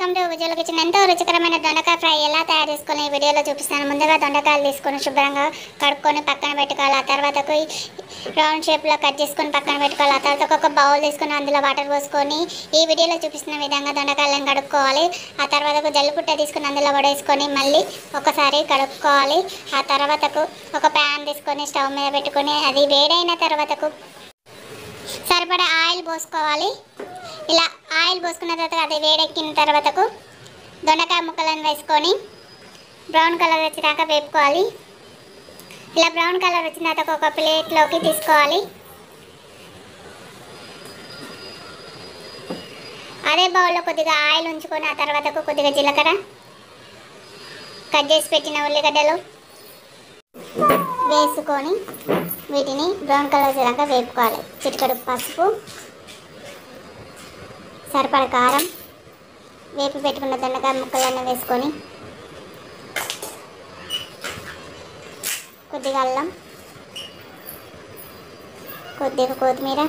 Welcome to visual kitchen. ఎంతో రుచికరమైన దొండకాయ ఫ్రై ఎలా తయారు చేసుకొని ఈ వీడియోలో చూపిస్తాను. ముందుగా దొండకాయలు తీసుకొని శుభ్రంగా కడుక్కొని పక్కన పెట్టుకోవాలి. ఆ తర్వాతకు రౌండ్ షేప్లో కట్ చేసుకొని పక్కన పెట్టుకోవాలి. ఆ తర్వాత ఒక బౌల్ తీసుకొని అందులో వాటర్ పోసుకొని ఈ వీడియోలో చూపిస్తున్న విధంగా దొండకాయలను కడుక్కోవాలి. ఆ తర్వాతకు జల్లిపుట్ట తీసుకొని అందులో వడేసుకొని మళ్ళీ ఒకసారి కడుక్కోవాలి. ఆ తర్వాతకు ఒక ప్యాన్ తీసుకొని స్టవ్ మీద పెట్టుకొని అది వేడైన తర్వాతకు సరిపడా ఆయిల్ పోసుకోవాలి. ఇలా ఆయిల్ పోసుకున్న తర్వాత అది వేడెక్కిన తర్వాతకు దొండకాయ ముక్కలను వేసుకొని బ్రౌన్ కలర్ వచ్చేదాకా వేపుకోవాలి. ఇలా బ్రౌన్ కలర్ వచ్చిన తర్వాత ఒక ప్లేట్లోకి తీసుకోవాలి. అదే బౌల్లో కొద్దిగా ఆయిల్ ఉంచుకొని ఆ తర్వాతకు కొద్దిగా జీలకర్ర, కట్ చేసి పెట్టిన ఉల్లిగడ్డలు వేసుకొని వీటిని బ్రౌన్ కలర్ వచ్చేదాకా వేపుకోవాలి. చిటికెడు పసుపు, సరిపడ కారం, వేపి పెట్టుకున్న దొండకాయ ముక్కలన్నీ వేసుకొని కొద్దిగా అల్లం, కొద్దిగా కొత్తిమీర,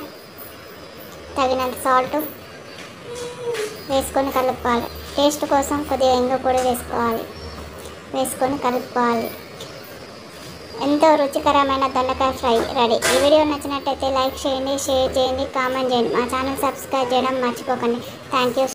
తగినంత సాల్ట్ వేసుకొని కలుపుకోవాలి. టేస్ట్ కోసం కొద్దిగా ఇంగు కూడా వేసుకొని కలుపుకోవాలి. ఎంతో రుచికరమైన దొండకాయ ఫ్రై రెడీ. ఈ వీడియో నచ్చినట్టయితే లైక్ చేయండి, షేర్ చేయండి, కామెంట్ చేయండి. మా ఛానల్ సబ్స్క్రైబ్ చేయడం మర్చిపోకండి. Thank you.